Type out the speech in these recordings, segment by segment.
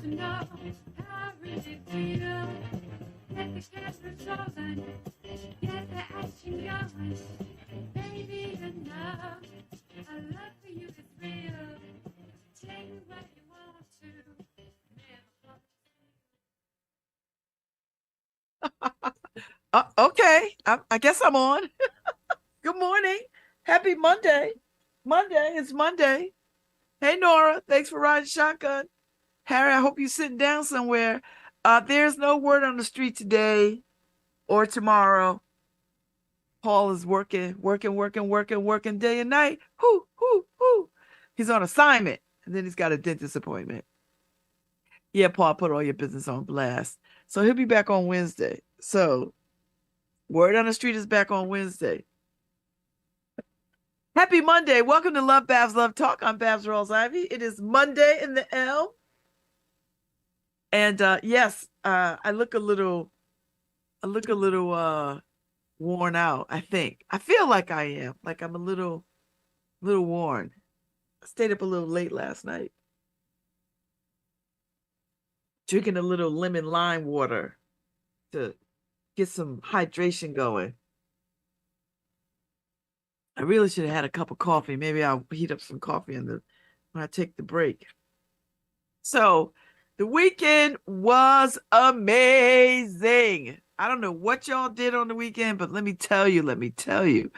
to know how I really feel. Let the cameras roll and get the action going. Baby, you know our love for you is real. Take me where you want to. Okay, I guess I'm on. Good morning. Happy Monday. It's Monday. Hey, Nora. Thanks for riding shotgun. Harry, I hope you're sitting down somewhere. There's no word on the street today or tomorrow. Paul is working day and night. Whoo. He's on assignment. And then he's got a dentist appointment. Yeah, Paul, put all your business on blast. So he'll be back on Wednesday. So word on the street is back on Wednesday. Happy Monday. Welcome to LoveBabz, LoveTalk. I'm Babz Rawls-Ivy. It is Monday in the L. And yes, I look a little worn out, I think. I feel like I am. Like I'm a little worn. I stayed up a little late last night. Drinking a little lemon lime water to get some hydration going. I really should have had a cup of coffee. Maybe I'll heat up some coffee when I take the break. So the weekend was amazing. I don't know what y'all did on the weekend, but let me tell you.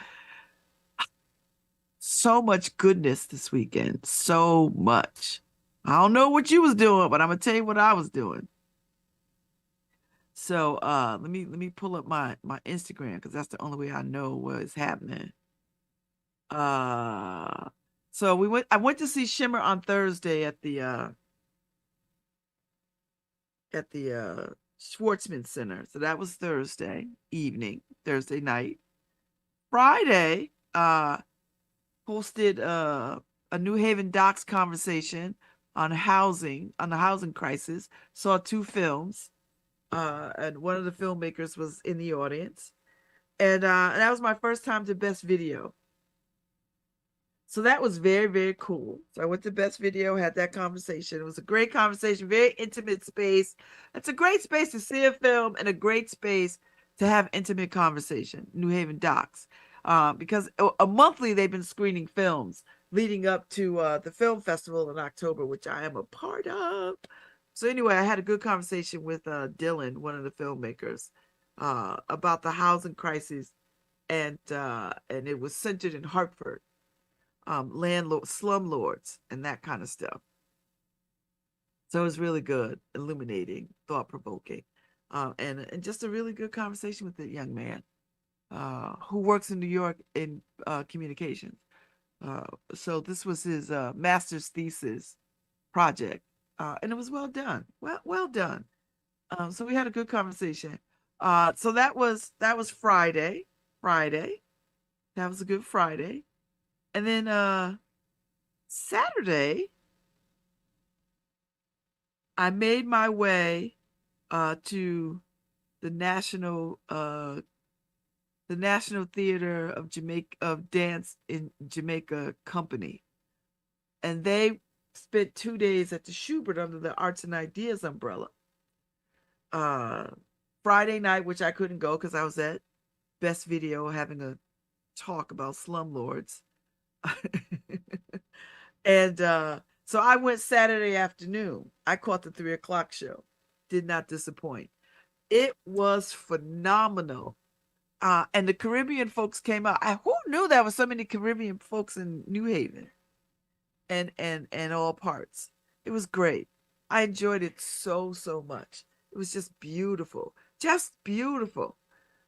So much goodness this weekend. So much. I don't know what you was doing, but I'm gonna tell you what I was doing. So let me pull up my Instagram because that's the only way I know what is happening. So I went to see Shimmer on Thursday at the Schwartzman Center. So that was Thursday night. Friday, hosted a New Haven Docs conversation on the housing crisis. Saw 2 films. And one of the filmmakers was in the audience. And that was my first time to Best Video. So that was very, very cool. So I went to Best Video, had that conversation. It was a great conversation, very intimate space. It's a great space to see a film and a great space to have intimate conversation, New Haven Docs. Because a monthly they've been screening films leading up to the film festival in October, which I am a part of. So anyway, I had a good conversation with Dylan, one of the filmmakers, about the housing crisis, and it was centered in Hartford. Slumlords, and that kind of stuff. So it was really good, illuminating, thought-provoking, and just a really good conversation with the young man who works in New York in communications. So this was his master's thesis project, and it was well done. Well done. So we had a good conversation. So that was Friday. That was a good Friday. And then Saturday, I made my way to the National Theater of Dance in Jamaica Company. And they spent 2 days at the Schubert under the Arts and Ideas umbrella. Friday night, which I couldn't go because I was at Best Video having a talk about slumlords. And so I went Saturday afternoon. I caught the 3:00 show. Did not disappoint. It was phenomenal. And the Caribbean folks came out. Who knew there were so many Caribbean folks in New Haven and all parts? It was great. I enjoyed it so much. It was just beautiful. Just beautiful.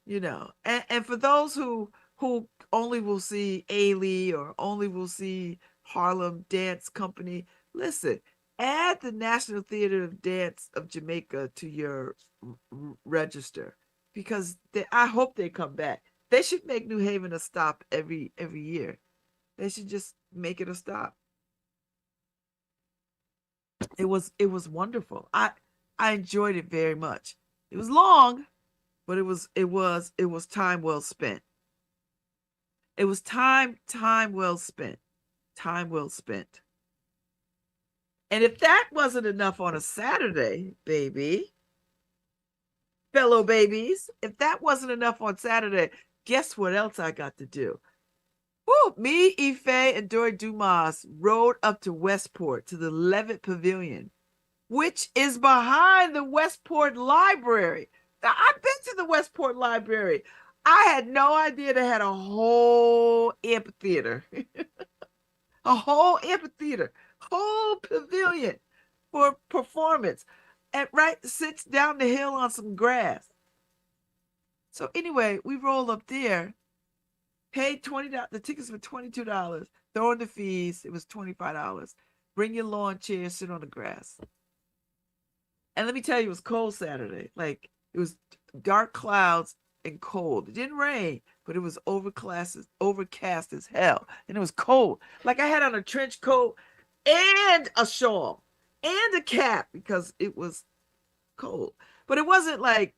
And for those who only will see Ailey or only will see Harlem Dance Company, listen, add the National Theater of Dance of Jamaica to your register, because I hope they come back. They should make New Haven a stop every year. They should just make it a stop. It was wonderful. I enjoyed it very much. It was long, but it was time well spent. It was time well spent. Time well spent. And if that wasn't enough on a Saturday, baby, fellow babies, if that wasn't enough on Saturday, guess what else I got to do? Woo, me, Ife, and Dory Dumas rode up to Westport to the Levitt Pavilion, which is behind the Westport Library. Now, I've been to the Westport Library. I had no idea they had a whole amphitheater, a whole amphitheater, whole pavilion for performance. And right sits down the hill on some grass. So anyway, we rolled up there, paid $20. The tickets were $22. Throw in the fees, it was $25. Bring your lawn chair, sit on the grass. And let me tell you, it was cold Saturday. Like, it was dark clouds and cold. It didn't rain, but it was overcast as hell. And it was cold. Like, I had on a trench coat and a shawl and a cap because it was cold. But it wasn't like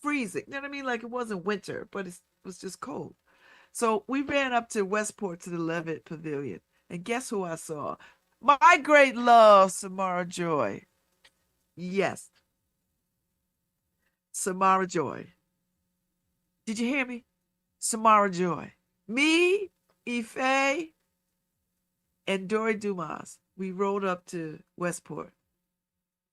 freezing. You know what I mean? Like, it wasn't winter, but it was just cold. So we ran up to Westport to the Levitt Pavilion. And guess who I saw? My great love, Samara Joy. Yes. Samara Joy. Did you hear me? Samara Joy. Me, Ife, and Dory Dumas. We rode up to Westport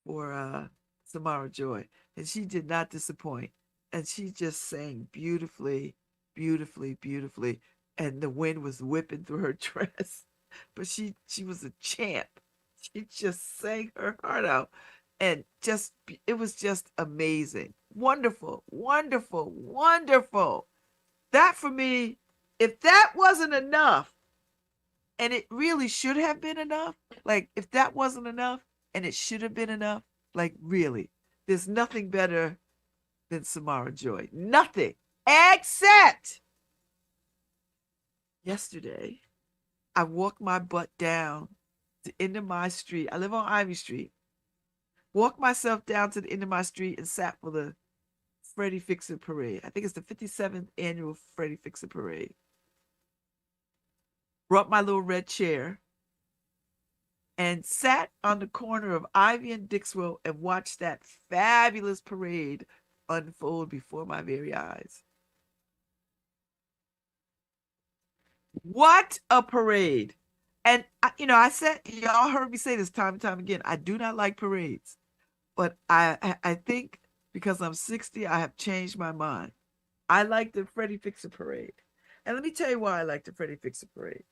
for Samara Joy. And she did not disappoint. And she just sang beautifully, beautifully, beautifully. And the wind was whipping through her dress. But she was a champ. She just sang her heart out. And just, it was just amazing. Wonderful, wonderful, wonderful. That for me, if that wasn't enough, and it really should have been enough, like if that wasn't enough and it should have been enough, like really, there's nothing better than Samara Joy. Nothing. Except yesterday, I walked my butt down to the end of my street. I live on Ivy Street. Walked myself down to the end of my street and sat for the Freddie Fixer Parade. I think it's the 57th annual Freddie Fixer Parade. Brought my little red chair and sat on the corner of Ivy and Dixwell and watched that fabulous parade unfold before my very eyes. What a parade. And, I said, y'all heard me say this time and time again, I do not like parades. But I think because I'm 60, I have changed my mind. I like the Freddie Fixer Parade. And let me tell you why I like the Freddie Fixer Parade.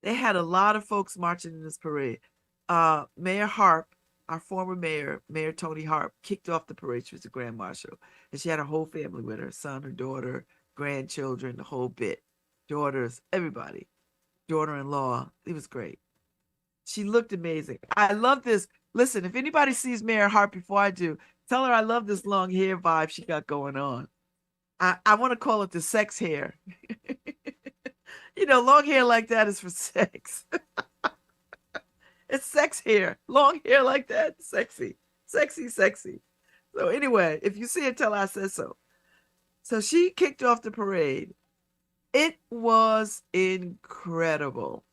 They had a lot of folks marching in this parade. Mayor Harp, our former mayor, Mayor Tony Harp, kicked off the parade. She was the Grand Marshal. And she had her whole family with her, son, her daughter, grandchildren, the whole bit. Daughters, everybody. Daughter-in-law. It was great. She looked amazing. I love this. Listen, if anybody sees Mayor Hart before I do, tell her I love this long hair vibe she got going on. I want to call it the sex hair. Long hair like that is for sex. It's sex hair. Long hair like that, sexy. Sexy, sexy. So anyway, if you see it, tell her I said so. So she kicked off the parade. It was incredible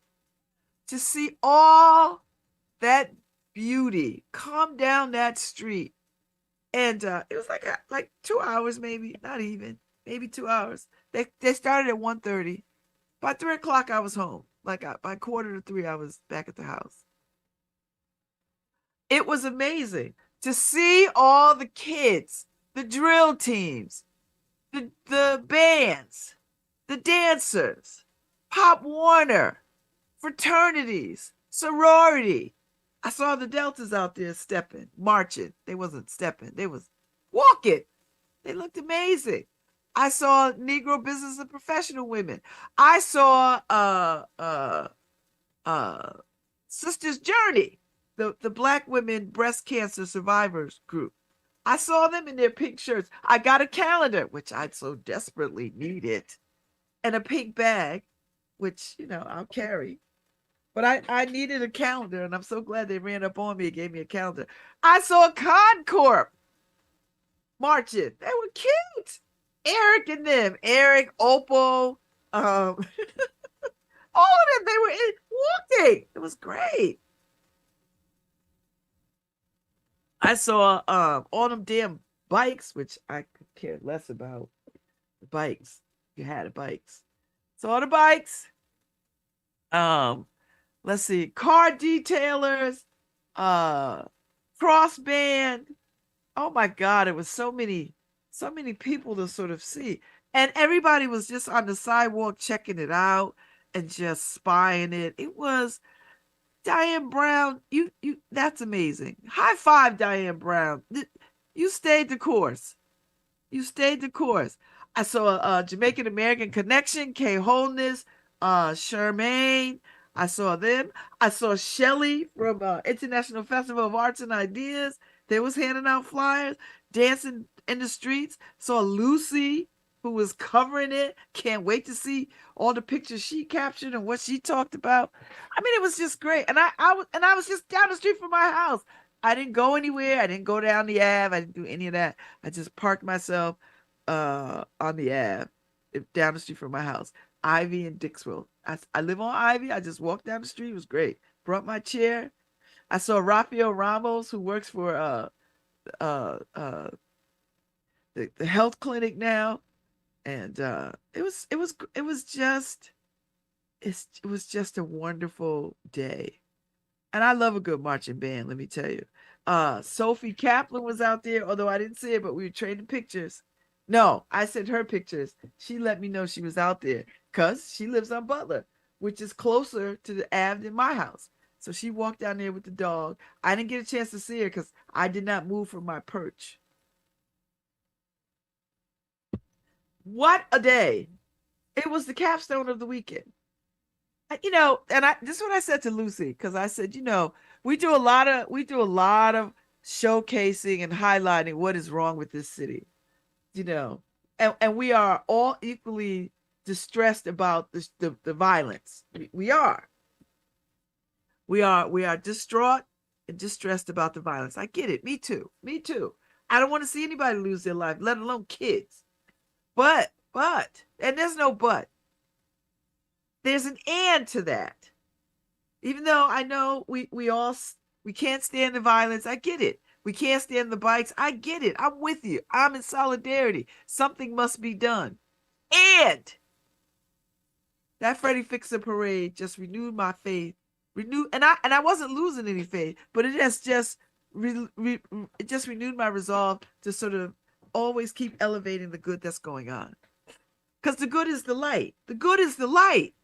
to see all that beauty come down that street. And it was like 2 hours, maybe, not even, maybe 2 hours. They started at 1:30. By 3 o'clock, I was home. By 2:45, I was back at the house. It was amazing to see all the kids, the drill teams, the bands, the dancers, Pop Warner, fraternities, sorority. I saw the Deltas out there stepping, marching. They wasn't stepping. They was walking. They looked amazing. I saw Negro business and professional women. I saw Sisters Journey, the Black women breast cancer survivors group. I saw them in their pink shirts. I got a calendar, which I so desperately needed, and a pink bag, which, I'll carry. But I needed a calendar, and I'm so glad they ran up on me and gave me a calendar. I saw Concorp marching. They were cute. Eric and them. Eric, Opal, all of them, they were walking. It was great. I saw all them damn bikes, which I could care less about the bikes. You had the bikes. Saw the bikes. Um, let's see, car detailers, uh, cross band. Oh my God, it was so many people to sort of see. And everybody was just on the sidewalk checking it out and just spying it. It was Diane Brown. You that's amazing. High five, Diane Brown. You stayed the course. You stayed the course. I saw Jamaican American Connection, Kay Wholeness, Charmaine. I saw them. I saw Shelly from International Festival of Arts and Ideas. They was handing out flyers, dancing in the streets. Saw Lucy, who was covering it. Can't wait to see all the pictures she captured and what she talked about. I mean, it was just great. And I was just down the street from my house. I didn't go anywhere. I didn't go down the Ave. I didn't do any of that. I just parked myself on the Ave down the street from my house. Ivy and Dixwell. I live on Ivy. I just walked down the street. It was great. Brought my chair. I saw Rafael Ramos, who works for uh, uh, the health clinic now, and it was just a wonderful day. And I love a good marching band, let me tell you. Sophie Kaplan was out there, although I didn't see her, but we were trading pictures. No, I sent her pictures. She let me know she was out there because she lives on Butler, which is closer to the Ave than my house. So she walked down there with the dog. I didn't get a chance to see her because I did not move from my perch. What a day. It was the capstone of the weekend. And this is what I said to Lucy, because I said, we do a lot of showcasing and highlighting what is wrong with this city, you know, and we are all equally distressed about the violence. We are. We are distraught and distressed about the violence. I get it. Me too. Me too. I don't want to see anybody lose their life, let alone kids. But, and there's no but. There's an and to that. Even though I know we can't stand the violence, I get it. We can't stand the bikes, I get it. I'm with you. I'm in solidarity. Something must be done. And that Freddie Fixer parade just renewed my faith. And I wasn't losing any faith, but it has just it just renewed my resolve to sort of always keep elevating the good that's going on. Because the good is the light. The good is the light.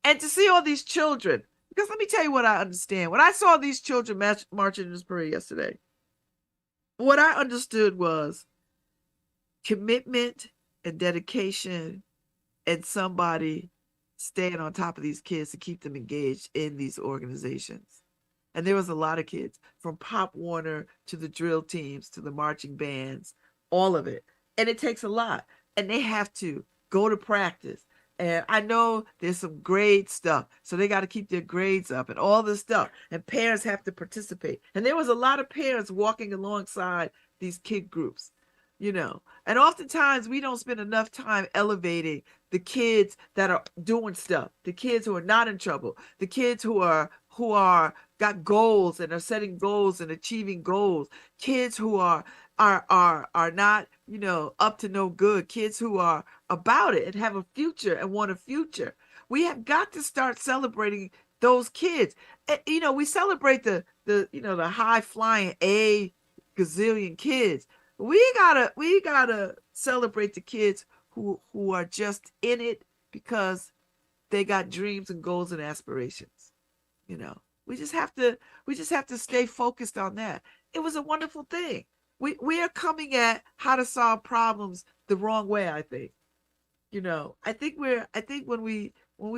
And to see all these children, because let me tell you what I understand. When I saw these children marching in this parade yesterday, what I understood was commitment and dedication and somebody staying on top of these kids to keep them engaged in these organizations. And there was a lot of kids, from Pop Warner to the drill teams to the marching bands, all of it. And it takes a lot. And they have to go to practice. And I know there's some grade stuff, so they got to keep their grades up and all this stuff. And parents have to participate. And there was a lot of parents walking alongside these kid groups, And oftentimes we don't spend enough time elevating the kids that are doing stuff, the kids who are not in trouble, the kids who are got goals and are setting goals and achieving goals, kids who are not, up to no good, kids who are about it and have a future and want a future. We have got to start celebrating those kids. And, we celebrate the high flying gazillion kids. We gotta celebrate the kids who are just in it because they got dreams and goals and aspirations. We just have to stay focused on that. It was a wonderful thing. We are coming at how to solve problems the wrong way, I think. I think when we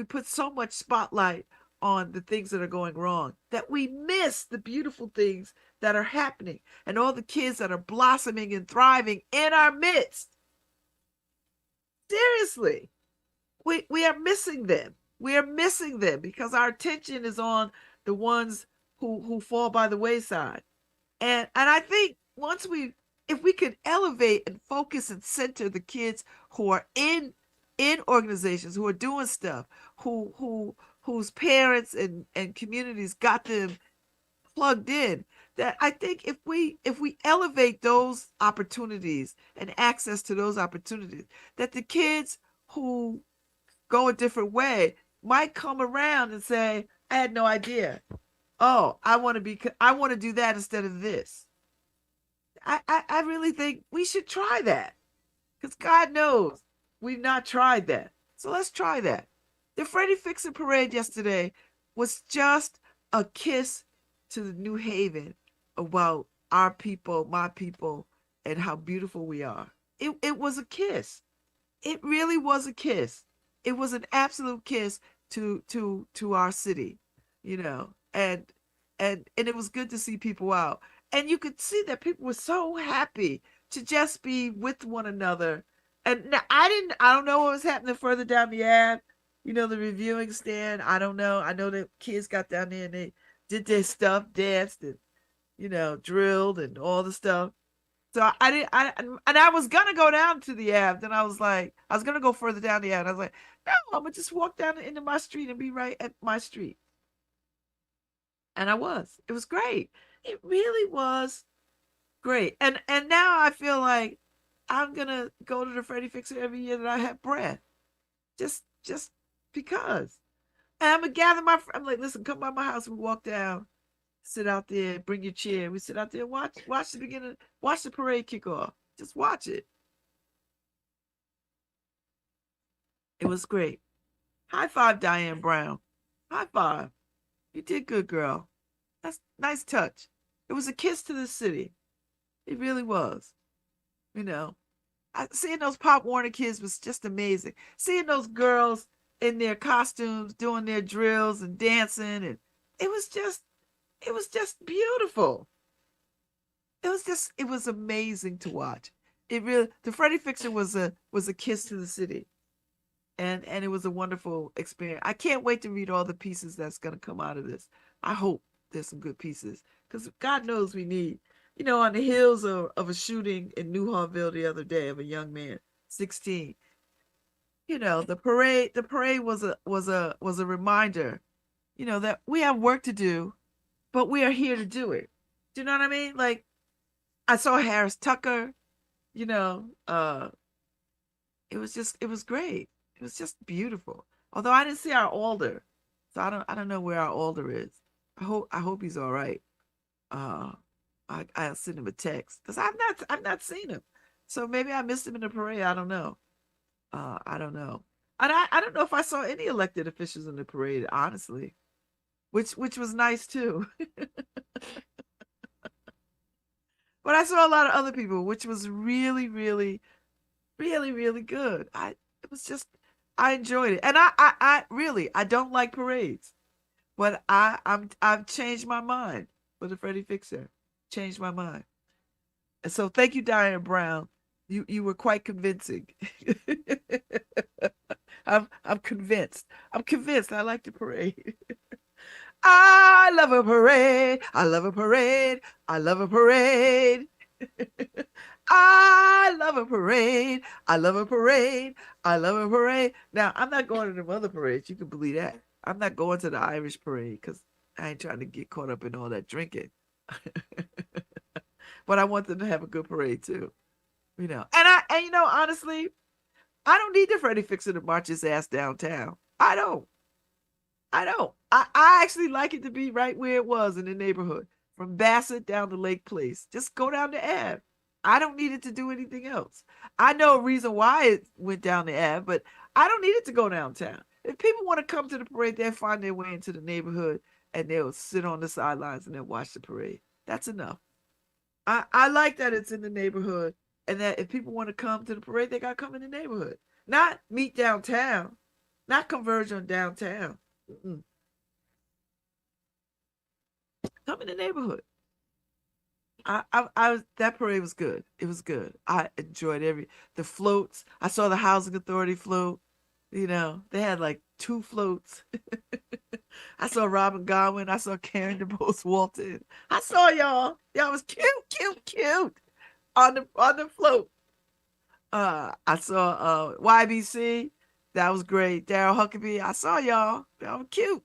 put so much spotlight on the things that are going wrong, that we miss the beautiful things that are happening and all the kids that are blossoming and thriving in our midst. Seriously, we are missing them. We are missing them because our attention is on the ones who fall by the wayside. And I think if we could elevate and focus and center the kids who are in organizations, who are doing stuff, whose parents and communities got them plugged in, that I think if we elevate those opportunities and access to those opportunities, that the kids who go a different way might come around and say, I had no idea. Oh, I want to do that instead of this. I really think we should try that. Because God knows we've not tried that. So let's try that. The Freddie Fixer Parade yesterday was just a kiss to the New Haven about our people, my people, and how beautiful we are. It was a kiss. It really was a kiss. It was an absolute kiss to our city, you know. And it was good to see people out. And you could see that people were so happy to just be with one another. And now, I don't know what was happening further down the Ave. You know, the reviewing stand. I don't know. I know the kids got down there and they did their stuff, danced and, you know, drilled and all the stuff. So I didn't, and I was gonna go down to the Ave. Then I was like, I was gonna go further down the Ave. And I was like, no, I'm gonna just walk down into my street and be right at my street. And I was. It was great. It really was great. And now I feel like I'm gonna go to the Freddie Fixer every year that I have breath. Just because. And I'm gonna gather my I'm like, listen, come by my house. We walk down, sit out there, bring your chair. We sit out there, watch the beginning, watch the parade kick off. Just watch it. It was great. High five, Diane Brown. High five. You did good, girl. That's nice touch. It was a kiss to the city. It really was. You know, seeing those Pop Warner kids was just amazing. Seeing those girls in their costumes doing their drills and dancing, and it was just beautiful. It was amazing to watch. It really, the Freddie Fixer was a kiss to the city, and it was a wonderful experience. I can't wait to read all the pieces that's going to come out of this. I hope there's some good pieces because God knows we need. You know, on the heels of a shooting in New Harville the other day of a young man, 16. You know, the parade was a reminder, you know, that we have work to do, but we are here to do it. Do you know what I mean? Like, I saw Harris Tucker, you know, it was great. It was just beautiful. Although I didn't see our alder. So I don't know where our alder is. I hope he's all right. I'll send him a text because I've not seen him. So maybe I missed him in the parade. I don't know. I don't know. And I don't know if I saw any elected officials in the parade, honestly. Which was nice too. But I saw a lot of other people, which was really, really, really, really good. It was just I enjoyed it. And I really I don't like parades. But I've changed my mind for the Freddie Fixer. Changed my mind. And so thank you, Diane Brown. You were quite convincing. I'm convinced. I'm convinced I like the parade. I love a parade. I love a parade. I love a parade. I love a parade. I love a parade. I love a parade. Now, I'm not going to them other parades. You can believe that. I'm not going to the Irish parade because I ain't trying to get caught up in all that drinking. But I want them to have a good parade too. You know. And you know, honestly, I don't need the Freddie Fixer to march his ass downtown. I don't. I actually like it to be right where it was in the neighborhood. From Bassett down to Lake Place. Just go down the Ave. I don't need it to do anything else. I know a reason why it went down the Ave, but I don't need it to go downtown. If people want to come to the parade, they'll find their way into the neighborhood and they'll sit on the sidelines and they'll watch the parade. That's enough. I like that it's in the neighborhood and that if people want to come to the parade, they got to come in the neighborhood. Not meet downtown. Not converge on downtown. Mm-mm. Come in the neighborhood. I was that parade was good. It was good. I enjoyed the floats. I saw the housing authority float. You know, they had like 2 floats. I saw Robin Godwin. I saw Karen DeBose Walton. I saw y'all. Y'all was cute on the float. I saw YBC. That was great. Daryl Huckabee. I saw y'all. Y'all were cute.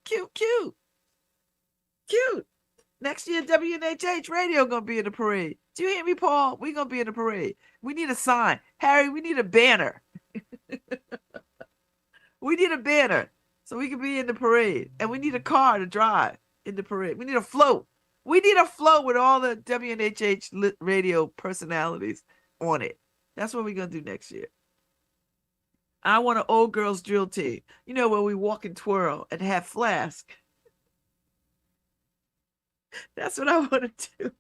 Next year, WNHH radio gonna be in the parade. Do you hear me, Paul? We gonna be in the parade. We need a sign. Harry, we need a banner. We need a banner so we can be in the parade. And we need a car to drive in the parade. We need a float. We need a float with all the WNHH radio personalities on it. That's what we're going to do next year. I want an old girls drill team. You know, where we walk and twirl and have flask. That's what I want to do.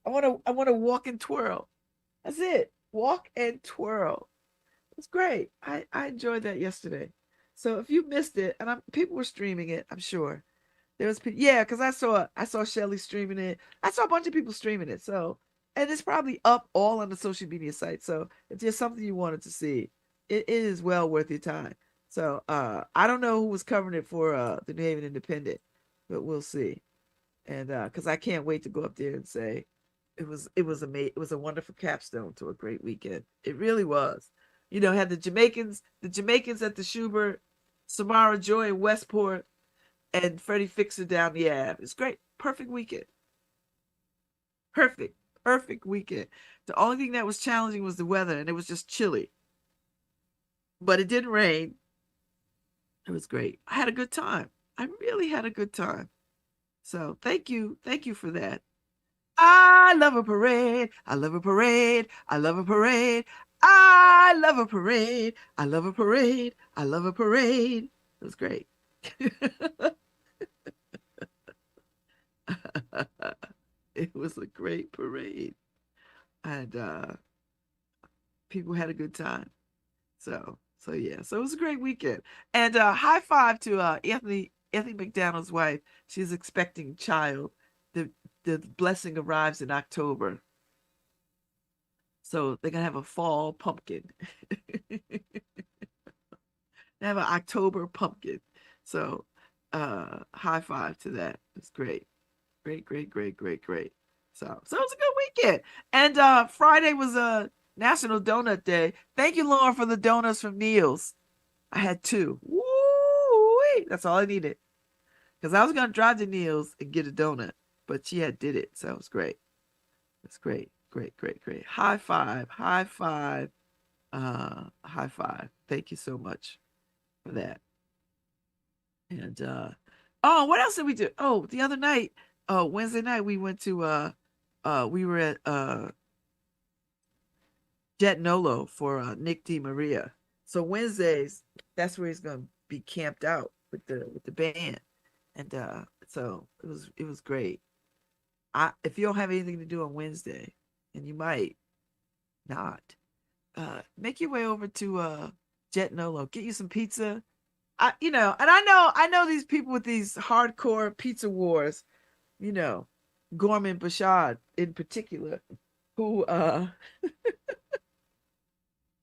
I want to walk and twirl. That's it. Walk and twirl. It's great. I enjoyed that yesterday. So if you missed it, and people were streaming it, I'm sure. There was because I saw Shelly streaming it. I saw a bunch of people streaming it. So, and it's probably up all on the social media site. So if there's something you wanted to see, it is well worth your time. So I don't know who was covering it for the New Haven Independent, but we'll see. And because I can't wait to go up there and say it was amazing. It was a wonderful capstone to a great weekend. It really was. You know, had the Jamaicans at the Schubert, Samara Joy in Westport, and Freddie Fixer down the Ave. It's great. Perfect weekend. Perfect weekend. The only thing that was challenging was the weather, and it was just chilly. But it didn't rain. It was great. I had a good time. I really had a good time. So thank you for that. I love a parade. I love a parade. I love a parade. I love a parade. I love a parade. I love a parade. It was great. It was a great parade. And people had a good time. So yeah. So it was a great weekend. And high five to Anthony McDonald's wife. She's expecting a child. The blessing arrives in October. So they're gonna have a fall pumpkin. They have an October pumpkin. So high five to that. It's great. Great. So it was a good weekend. And Friday was a National Donut Day. Thank you, Lauren, for the donuts from Neil's. I had 2. Woo-wee. That's all I needed. Because I was gonna drive to Neil's and get a donut, but she did it. So it was great. It's great. High five. High five. Thank you so much for that. And what else did we do? Oh, the other night, Wednesday night, we went to we were at Jet Nolo for Nick DeMaria. So Wednesdays, that's where he's gonna be camped out with the band. And so it was great. If you don't have anything to do on Wednesday, and you might not, make your way over to Jet Nolo, get you some pizza. And I know these people with these hardcore pizza wars, Gorman Bashad in particular, who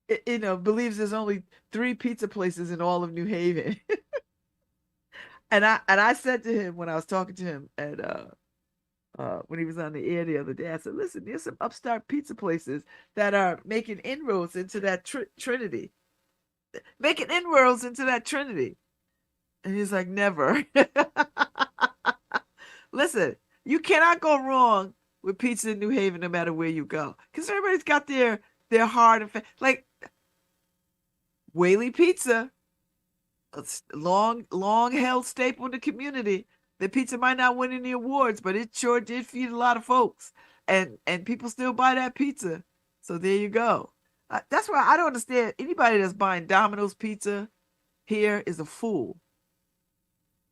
believes there's only 3 pizza places in all of New Haven. And I said to him when I was talking to him at when he was on the air the other day, I said, listen, there's some upstart pizza places that are making inroads into that trinity. Making inroads into that trinity. And he's like, never. Listen, you cannot go wrong with pizza in New Haven no matter where you go. Because everybody's got their hard and like Whaley Pizza, a long held staple in the community. The pizza might not win any awards, but it sure did feed a lot of folks, and people still buy that pizza. So there you go. That's why I don't understand anybody that's buying Domino's pizza here is a fool.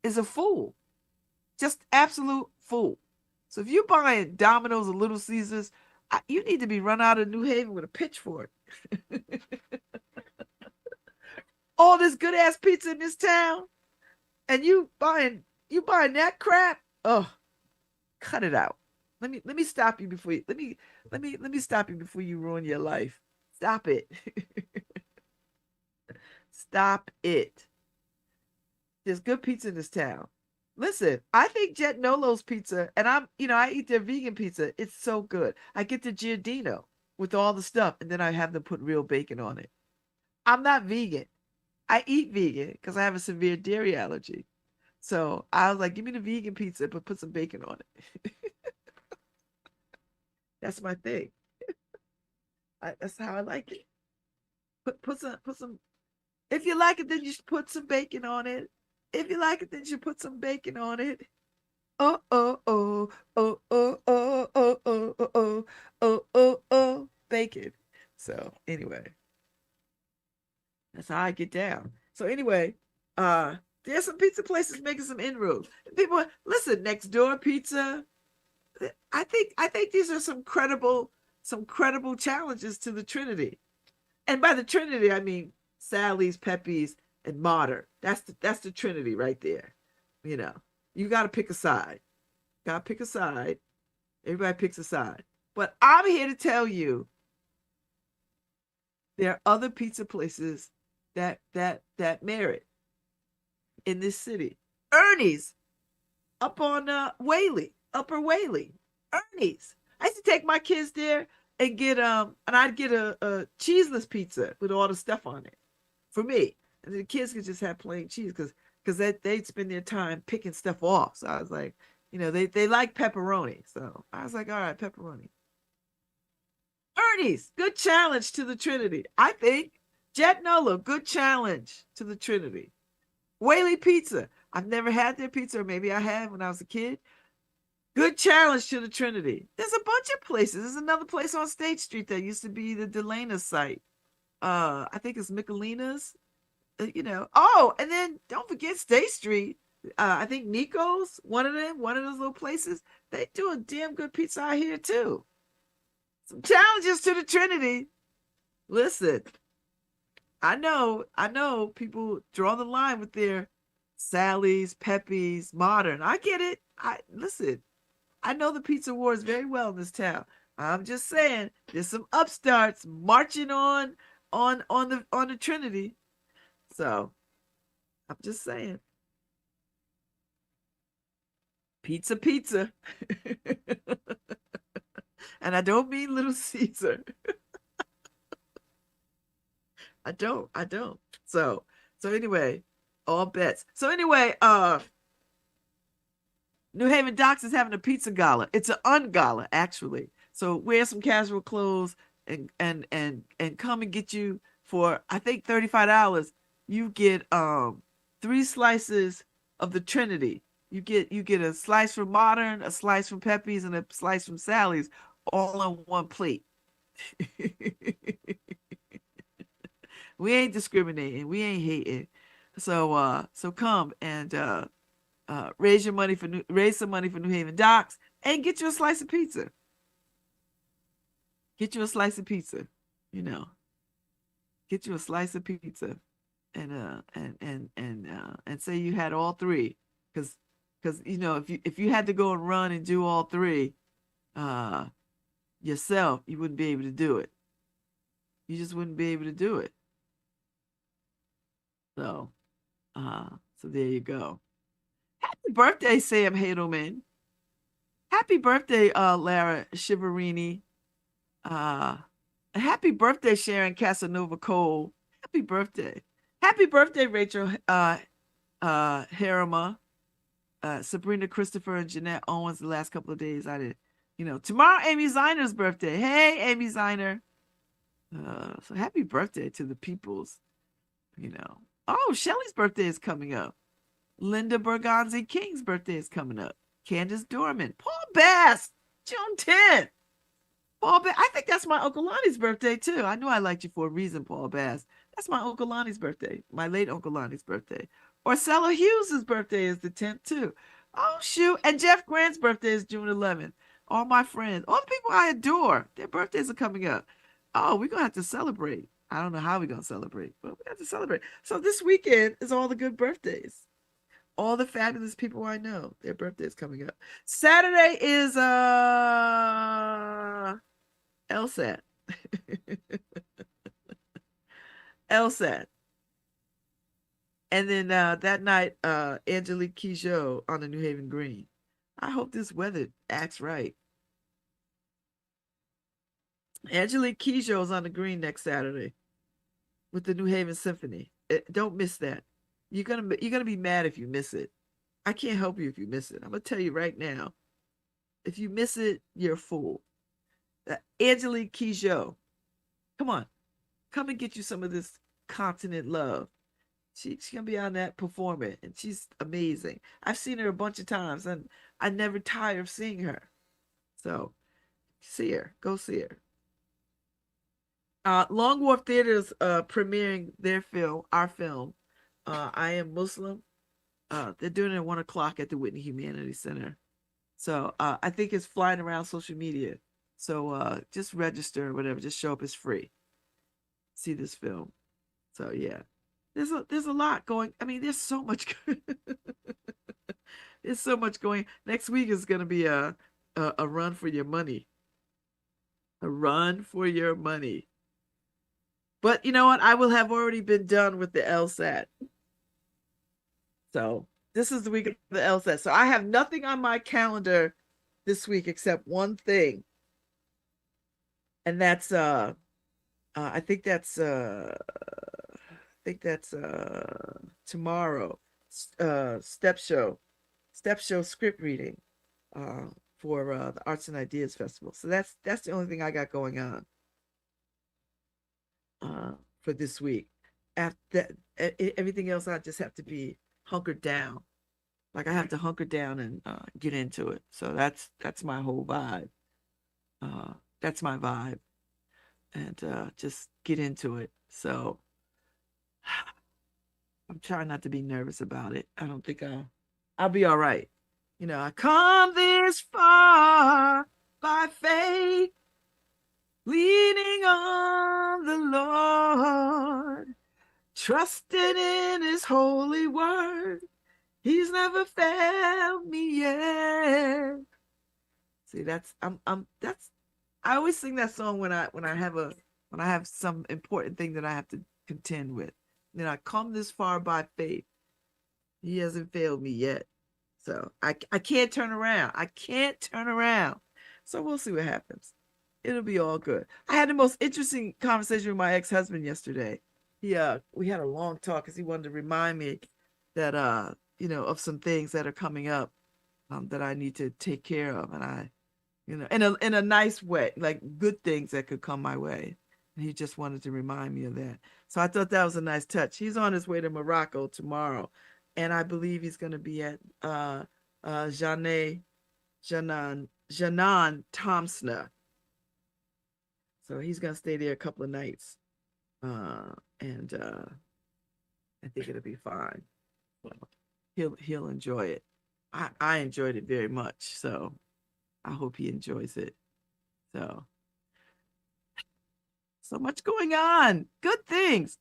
Is a fool, just absolute fool. So if you're buying Domino's or Little Caesars, you need to be run out of New Haven with a pitchfork. All this good ass pizza in this town, and you buying that crap? Oh, cut it out. Let me stop you before you let me stop you before you ruin your life. Stop it. Stop it. There's good pizza in this town. Listen, I think Jet Nolo's pizza, and I eat their vegan pizza. It's so good. I get the Giardino with all the stuff, and then I have them put real bacon on it. I'm not vegan. I eat vegan because I have a severe dairy allergy. So I was like, give me the vegan pizza, but put some bacon on it. That's my thing. That's how I like it. Put some. If you like it, then you should put some bacon on it. If you like it, then you should put some bacon on it. Oh oh oh oh oh oh oh oh oh oh oh oh oh bacon. So anyway, that's how I get down. So anyway, there's some pizza places making some inroads. People listen, next door pizza. I think these are some credible challenges to the Trinity. And by the Trinity, I mean Sally's, Pepe's, and Modern. That's the Trinity right there. You know, you got to pick a side. Got to pick a side. Everybody picks a side. But I'm here to tell you there are other pizza places that merit in this city. Ernie's up on Whaley, Upper Whaley. Ernie's. I used to take my kids there and I'd get a cheeseless pizza with all the stuff on it for me, and the kids could just have plain cheese because they'd spend their time picking stuff off. So I was like, they like pepperoni, so I was like, all right, pepperoni. Ernie's, good challenge to the Trinity, I think. Jet Nolo, good challenge to the Trinity. Whaley Pizza, I've never had their pizza, or maybe I had when I was a kid. Good challenge to the Trinity. There's a bunch of places. There's another place on State Street that used to be the Delana site. I think it's Michelina's. Oh, and then don't forget State Street. I think Nico's, one of those little places. They do a damn good pizza out here too. Some challenges to the Trinity. Listen, I know people draw the line with their Sally's, Pepe's, Modern. I get it. Listen. I know the pizza wars very well in this town. I'm just saying, there's some upstarts marching on the Trinity. So I'm just saying, pizza, and I don't mean Little Caesar. I don't. So anyway, all bets. So anyway, New Haven Docks is having a pizza gala. It's an ungala, actually. So wear some casual clothes and come and get you for, I think, $35. You get 3 slices of the Trinity. You get a slice from Modern, a slice from Pepe's, and a slice from Sally's, all on one plate. We ain't discriminating. We ain't hating. So come and raise some money for New Haven Docks and get you a slice of pizza. Get you a slice of pizza, Get you a slice of pizza, and say you had all 3, because if you had to go and run and do all 3 yourself, you wouldn't be able to do it. You just wouldn't be able to do it. So there you go. Happy birthday, Sam Hadelman. Happy birthday, Lara Shiverini. Happy birthday, Sharon Casanova Cole. Happy birthday. Happy birthday, Rachel Harima. Sabrina Christopher and Jeanette Owens the last couple of days. I did, tomorrow Amy Zainer's birthday. Hey, Amy Zainer. So happy birthday to the peoples, Oh, Shelly's birthday is coming up. Linda Berganzi King's birthday is coming up. Candace Dorman. Paul Bass, June 10th. Paul Bass. I think that's my Uncle Lonnie's birthday, too. I knew I liked you for a reason, Paul Bass. That's my Uncle Lonnie's birthday. My late Uncle Lonnie's birthday. Orcella Hughes' birthday is the 10th, too. Oh, shoot. And Jeff Grant's birthday is June 11th. All my friends, all the people I adore, their birthdays are coming up. Oh, we're going to have to celebrate. I don't know how we're going to celebrate, but we have to celebrate. So this weekend is all the good birthdays. All the fabulous people I know, their birthdays coming up. Saturday is LSAT. LSAT. And then that night, Angelique Kidjo on the New Haven Green. I hope this weather acts right. Angelique Kidjo is on the Green next Saturday with the New Haven Symphony. Don't miss that. You're gonna be mad if you miss it. I can't help you if you miss it. I'm gonna tell you right now. If you miss it, you're a fool. Angelique Kidjo, come on, come and get you some of this continent love. She's gonna be on that performing, and she's amazing. I've seen her a bunch of times, and I never tire of seeing her. So see her, go see her. Long Wharf Theater's premiering their film, our film, I Am Muslim. They're doing it at 1 o'clock at the Whitney Humanities Center. So I think it's flying around social media. So just register or whatever, just show up. It's free. See this film. So yeah. There's a lot going. I mean, there's so much there's so much going. Next week is gonna be a run for your money. A run for your money. But you know what? I will have already been done with the LSAT. So this is the week of the LSAT. So I have nothing on my calendar this week except one thing. And that's I think that's tomorrow. Step show script reading for the Arts and Ideas Festival. So that's the only thing I got going on for this week. After that, everything else, I just have to be hunkered down. Like I have to hunker down and get into it. So that's my whole vibe. That's my vibe, and just get into it. So I'm trying not to be nervous about it. I don't think I'll be all right. You know, I come this far by faith, leaning on the Lord, trusting in his holy word. He's never failed me yet. See, I always sing that song when I have some important thing that I have to contend with. Then I come this far by faith. He hasn't failed me yet. So I can't turn around. I can't turn around. So we'll see what happens. It'll be all good. I had the most interesting conversation with my ex-husband yesterday. We had a long talk because he wanted to remind me that of some things that are coming up that I need to take care of, and I in a nice way, like good things that could come my way. And he just wanted to remind me of that. So I thought that was a nice touch. He's on his way to Morocco tomorrow, and I believe he's going to be at Janan Thompson. So he's going to stay there a couple of nights, and I think it'll be fine. He'll enjoy it. I enjoyed it very much, so I hope he enjoys it. So much going on. Good things.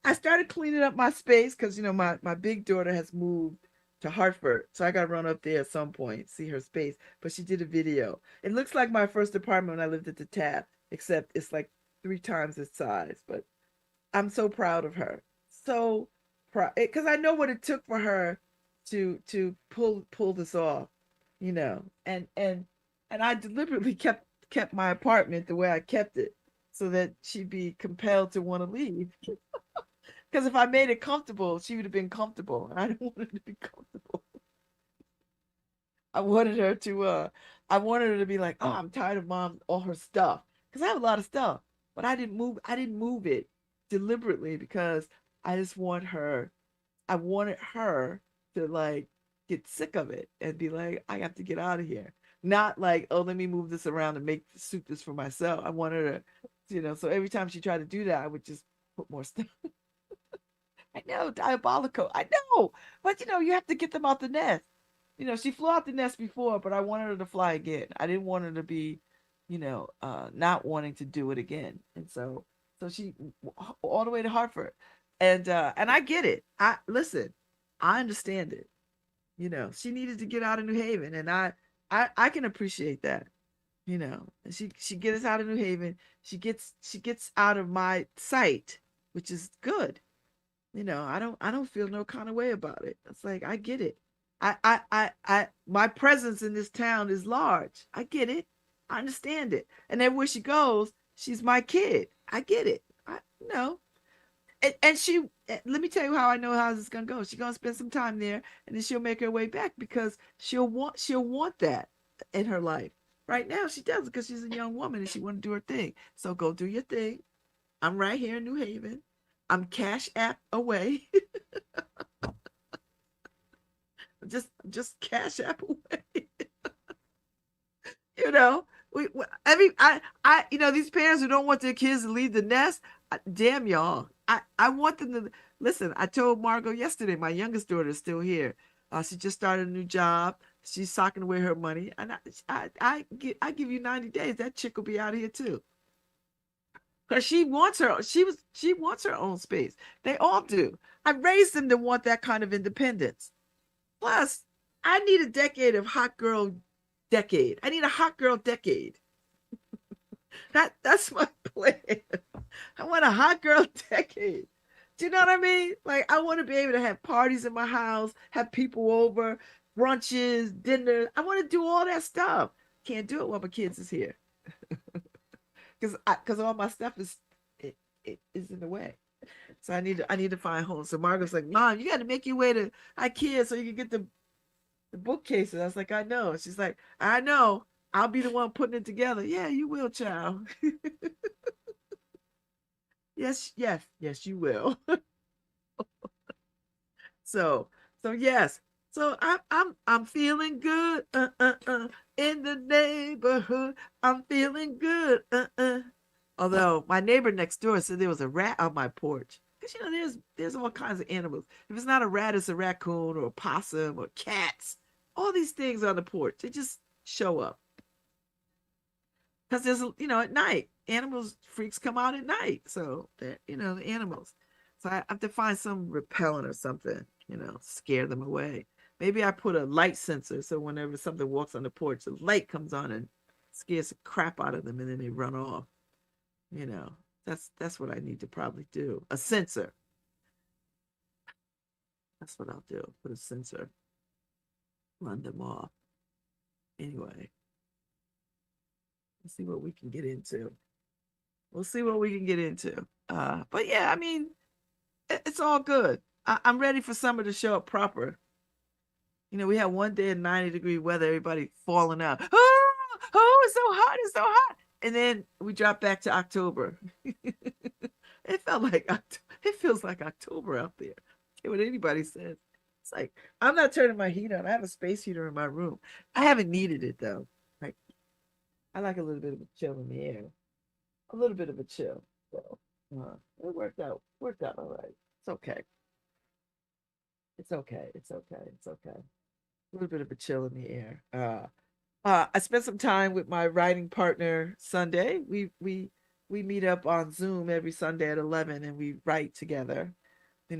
I started cleaning up my space because my big daughter has moved to Hartford, so I got to run up there at some point, see her space. But she did a video. It looks like my first apartment when I lived at the Tap, except it's like 3 times its size. But I'm so proud of her. So proud, because I know what it took for her to pull this off, and I deliberately kept my apartment the way I kept it so that she'd be compelled to want to leave. Because if I made it comfortable, she would have been comfortable, and I didn't want her to be comfortable. I wanted her to be like, oh, I'm tired of mom, all her stuff, because I have a lot of stuff, but I didn't move it deliberately because I just wanted her to like get sick of it and be like, I have to get out of here. Not like, oh, let me move this around and suit this for myself. I wanted her to, so every time she tried to do that, I would just put more stuff. I know, diabolical. I know, but you have to get them out the nest. She flew out the nest before, but I wanted her to fly again. I didn't want her to be, not wanting to do it again. And so she all the way to Hartford, and I get it. I understand it. She needed to get out of New Haven, and I can appreciate that. She gets out of New Haven. She gets out of my sight, which is good. I don't feel no kind of way about it. It's like, I get it. My presence in this town is large. I get it. I understand it. And then where she goes, she's my kid. I get it. And let me tell you how I know how this is gonna go. She's gonna spend some time there, and then she'll make her way back because she'll want that in her life. Right now, she doesn't because she's a young woman and she want to do her thing. So go do your thing. I'm right here in New Haven. I'm Cash App away. just Cash App away. you know, I mean, these parents who don't want their kids to leave the nest, damn y'all. I want them to listen. I told Margot yesterday, my youngest daughter is still here. She just started a new job. She's socking away her money, and I give you 90 days. That chick will be out of here too. Because she wants her own space. They all do. I raised them to want that kind of independence. Plus, I need a decade of hot girl decade. I need a hot girl decade. That's my plan. I want a hot girl decade. Do you know what I mean? Like I want to be able to have parties in my house, have people over, brunches, dinner. I want to do all that stuff. Can't do it while my kids is here. Because all my stuff it is in the way. So I need to find home. So Margaret's like, Mom, you got to make your way to IKEA so you can get the bookcases. I was like, I know. She's like, I know. I'll be the one putting it together. Yeah, you will, child. Yes, you will. So yes. So I'm feeling good. In the neighborhood, I'm feeling good. Although my neighbor next door said there was a rat on my porch. Because there's all kinds of animals. If it's not a rat, it's a raccoon or a possum or cats. All these things on the porch. They just show up. Because there's at night. Animals freaks come out at night. So the animals. So I have to find some repellent or something, scare them away. Maybe I put a light sensor so whenever something walks on the porch, the light comes on and scares the crap out of them and then they run off. That's what I need to probably do. A sensor. That's what I'll do. Put a sensor. Run them off. Anyway. Let's see what we can get into. We'll see what we can get into. But yeah, I mean, it's all good. I'm ready for summer to show up proper. We had one day in 90-degree weather, everybody falling out. Oh, it's so hot, it's so hot. And then we dropped back to October. It feels like October out there. I care what anybody says. It's like, I'm not turning my heat on. I have a space heater in my room. I haven't needed it though. Like, I like a little bit of a chill in the air. A little bit of a chill. So it worked out all right. It's okay. It's okay. It's okay. It's okay. A little bit of a chill in the air. I spent some time with my writing partner Sunday. We meet up on Zoom every Sunday at 11 and we write together.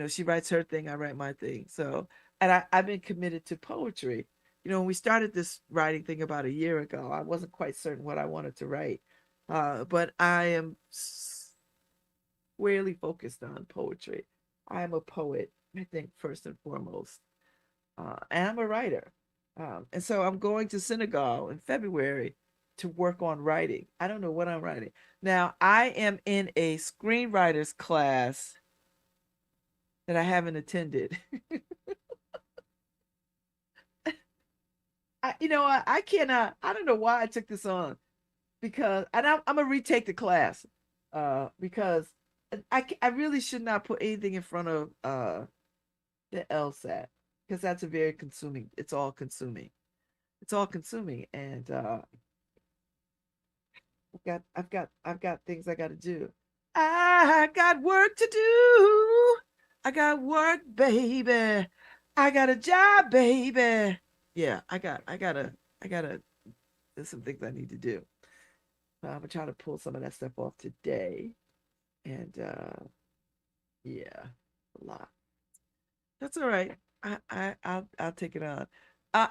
She writes her thing, I write my thing. So, and I've been committed to poetry. When we started this writing thing about a year ago, I wasn't quite certain what I wanted to write. But I am squarely focused on poetry. I am a poet, I think, first and foremost. And I'm a writer. And so I'm going to Senegal in February to work on writing. I don't know what I'm writing. Now, I am in a screenwriter's class that I haven't attended. I cannot, I don't know why I took this on because, and I'm going to retake the class because I really should not put anything in front of the LSAT because that's a very consuming, it's all consuming. It's all consuming. And I've got things I got to do. I got work to do. I got work, baby. I got a job, baby. Yeah, I gotta, there's some things I need to do. I'm gonna try to pull some of that stuff off today. And yeah, a lot. That's all right. I'll take it on.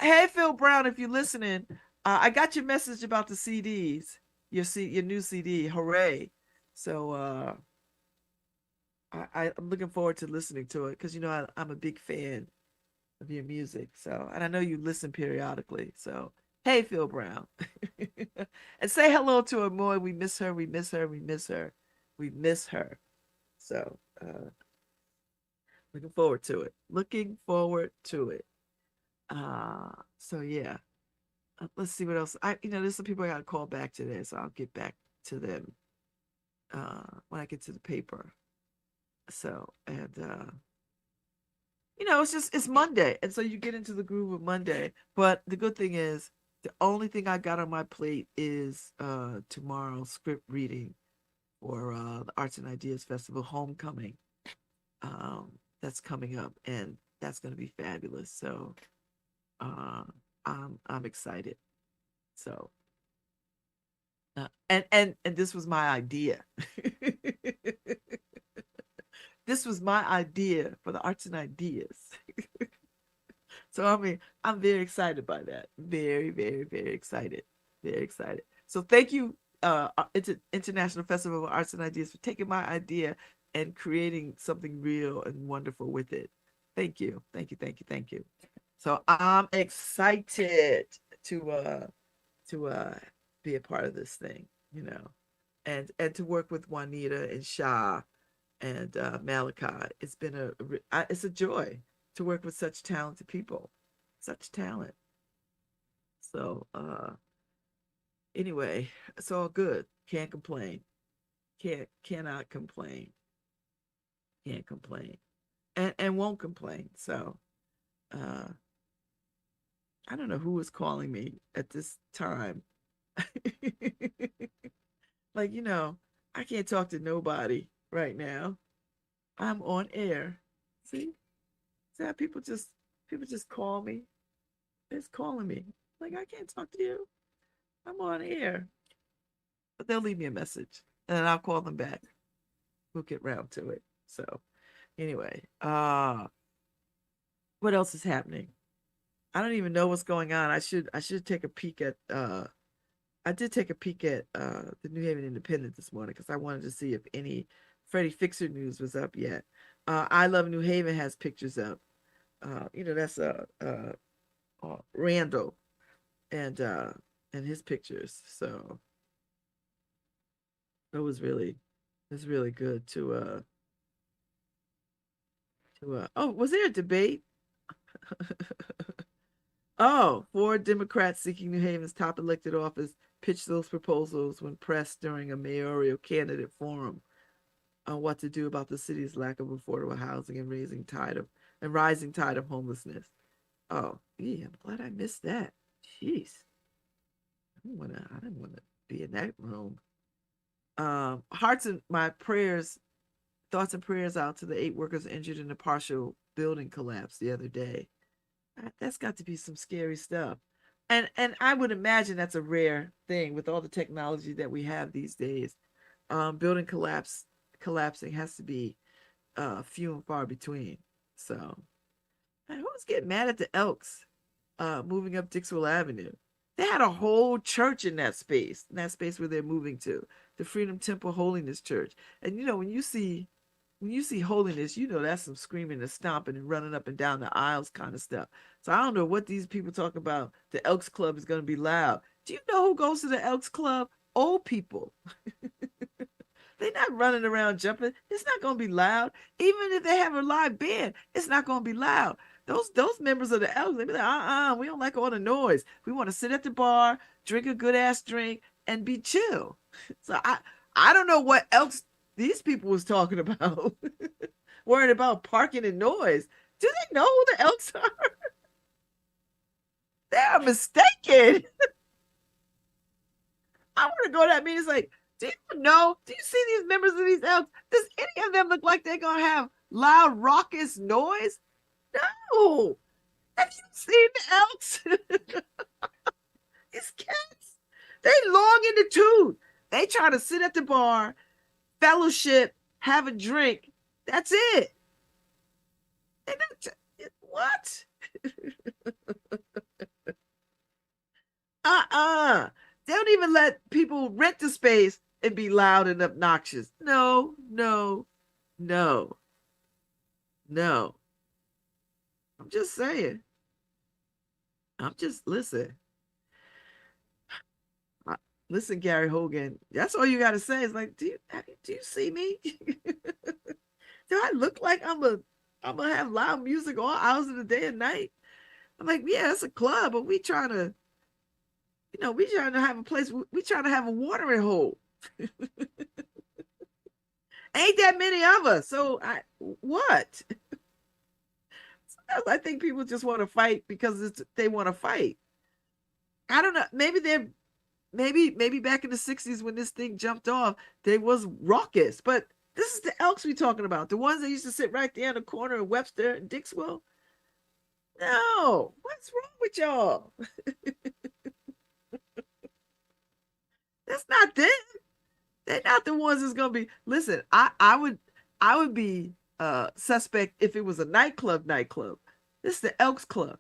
Hey Phil Brown, if you're listening, I got your message about the CDs, your new CD, hooray. So I'm looking forward to listening to it because I'm a big fan of your music. So, and I know you listen periodically. So, hey, Phil Brown, and say hello to Amoy. We miss her. We miss her. We miss her. We miss her. So, Looking forward to it. Looking forward to it. So yeah. Let's see what else. There's some people I got to call back today, so I'll get back to them when I get to the paper. So and it's Monday, and so you get into the groove of Monday. But the good thing is, the only thing I got on my plate is tomorrow's script reading for the Arts and Ideas Festival Homecoming. That's coming up, and that's going to be fabulous. So uh, I'm excited. So and this was my idea. This was my idea for the Arts and Ideas. So I mean, I'm very excited by that. Very, very, very excited. Very excited. So thank you, International Festival of Arts and Ideas, for taking my idea and creating something real and wonderful with it. Thank you. Thank you. Thank you. Thank you. So I'm excited to be a part of this thing, and to work with Juanita and Shah and Malachi. It's a joy to work with such talented people, such talent. So anyway, it's all good. Can't complain. Cannot complain. Can't complain. And won't complain. So I don't know who is calling me at this time. Like, I can't talk to nobody right now. I'm on air. See? See how people just call me? It's calling me. Like, I can't talk to you. I'm on air. But they'll leave me a message and then I'll call them back. We'll get round to it. So anyway, what else is happening? I don't even know what's going on. I should take a peek at I did take a peek at the New Haven Independent this morning because I wanted to see if any Freddie Fixer news was up yet. I Love New Haven has pictures up. That's Randall and his pictures. So it's really good to was there a debate? Oh, four Democrats seeking New Haven's top elected office pitched those proposals when pressed during a mayoral candidate forum on what to do about the city's lack of affordable housing and rising tide of homelessness. Oh, yeah, I'm glad I missed that. Jeez. I didn't wanna be in that room. Hearts and my prayers, thoughts and prayers out to the 8 workers injured in a partial building collapse the other day. That's got to be some scary stuff. And I would imagine that's a rare thing with all the technology that we have these days. Building collapsing has to be few and far between. So who's getting mad at the Elks moving up Dixwell Avenue? They had a whole church in that space where they're moving to, the Freedom Temple Holiness Church. And when you see holiness, that's some screaming and stomping and running up and down the aisles kind of stuff. So I don't know what these people talk about. The Elks Club is going to be loud. Do you know who goes to the Elks Club? Old people. They're not running around jumping. It's not going to be loud. Even if they have a live band, it's not going to be loud. Those members of the Elks, they be like, we don't like all the noise. We want to sit at the bar, drink a good ass drink, and be chill. So I don't know what Elks these people was talking about. Worrying about parking and noise. Do they know who the Elks are? They are mistaken. I want to go to that meeting. It's like, do you know? Do you see these members of these Elks? Does any of them look like they're gonna have loud, raucous noise? No. Have you seen the Elks? These cats, they long in the tooth. They try to sit at the bar, fellowship, have a drink. That's it. What? They don't even let people rent the space and be loud and obnoxious. No, no, no, no. I'm just saying. Listen. Listen, Gary Hogan. That's all you got to say. Is like, do you see me? Do I look like I'm a I'm gonna have loud music all hours of the day and night. I'm like, yeah, it's a club, but we trying to, we trying to have a place. We trying to have a watering hole. Ain't that many of us. So what? I think people just want to fight because they want to fight. I don't know. Maybe back in the 60s when this thing jumped off, they was raucous. But this is the Elks we talking about. The ones that used to sit right there in the corner of Webster and Dixwell. No, what's wrong with y'all? That's not them. They're not the ones that's gonna be. Listen, I would be suspect if it was a nightclub. This is the Elks Club.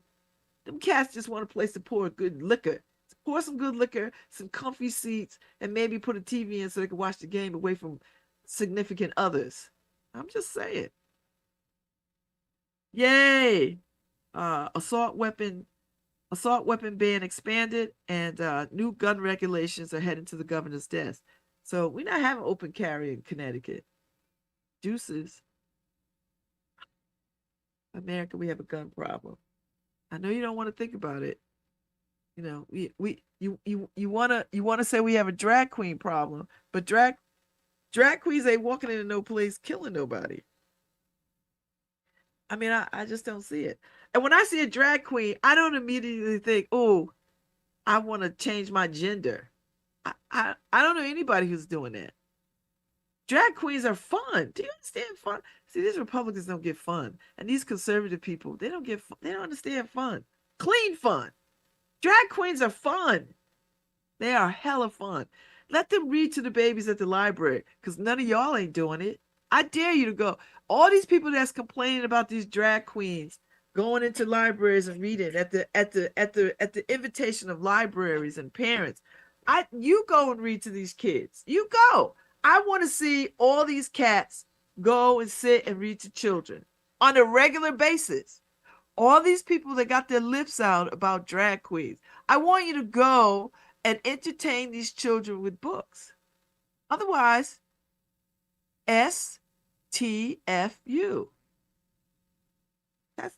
Them cats just want a place to pour good liquor. Pour some good liquor, some comfy seats, and maybe put a TV in so they can watch the game away from significant others. I'm just saying. Yay! Assault weapon ban expanded, and new gun regulations are heading to the governor's desk. So we're not having open carry in Connecticut. Deuces. America, we have a gun problem. I know you don't want to think about it. You wanna say we have a drag queen problem, but drag queens ain't walking into no place killing nobody. I mean, I just don't see it. And when I see a drag queen, I don't immediately think, oh, I want to change my gender. I don't know anybody who's doing that. Drag queens are fun. Do you understand fun? See, these Republicans don't get fun, and these conservative people, they don't understand fun. Clean fun. Drag queens are fun. They are hella fun. Let them read to the babies at the library, because none of y'all ain't doing it. I dare you to go. All these people that's complaining about these drag queens going into libraries and reading at the invitation of libraries and parents. You go and read to these kids. You go. I want to see all these cats go and sit and read to children on a regular basis. All these people that got their lips out about drag queens. I want you to go and entertain these children with books. Otherwise, STFU.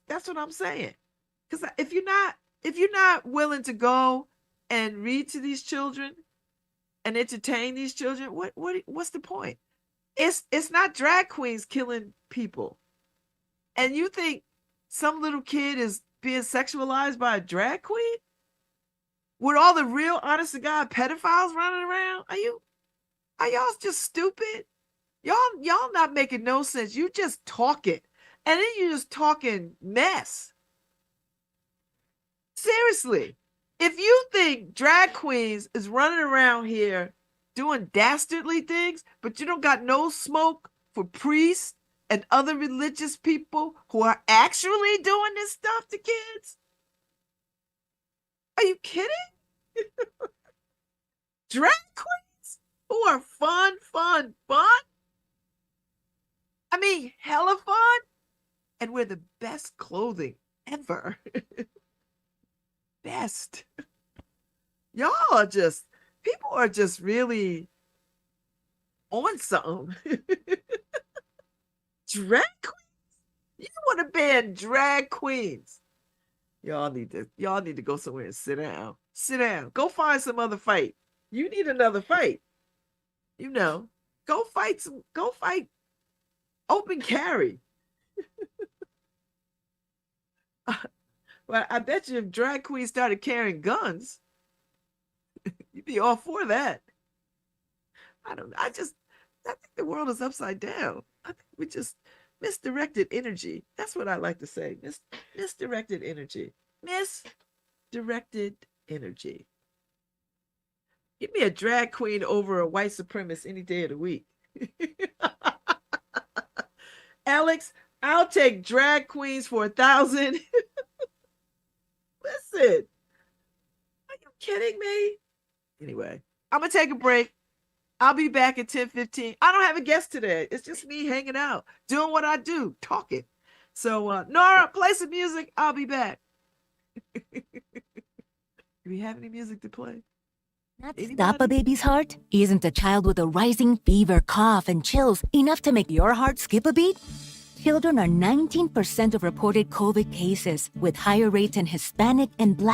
That's what I'm saying. Because if you're not willing to go and read to these children and entertain these children, what's the point? It's not drag queens killing people. And you think some little kid is being sexualized by a drag queen? With all the real honest to God pedophiles running around? Are y'all just stupid? Y'all not making no sense. You just talking. And then you just talking mess. Seriously. If you think drag queens is running around here doing dastardly things, but you don't got no smoke for priests and other religious people who are actually doing this stuff to kids? Are you kidding? Drag queens who are fun. I mean, hella fun. And wear the best clothing ever. Best. People are just really on something. Drag queens? You want to ban drag queens? Y'all need to go somewhere and sit down. Sit down. Go find some other fight. You need another fight. Go fight open carry. Well, I bet you if drag queens started carrying guns, you'd be all for that. I think the world is upside down. I think we just misdirected energy. That's what I like to say. Misdirected energy. Misdirected energy. Give me a drag queen over a white supremacist any day of the week. Alex, I'll take drag queens for 1,000. Listen, are you kidding me? Anyway, I'm going to take a break. I'll be back at 10:15. I don't have a guest today. It's just me hanging out, doing what I do, talking. So, Nora, play some music. I'll be back. Do we have any music to play? Stop a baby's heart? Isn't a child with a rising fever, cough, and chills enough to make your heart skip a beat? Children are 19% of reported COVID cases, with higher rates in Hispanic and Black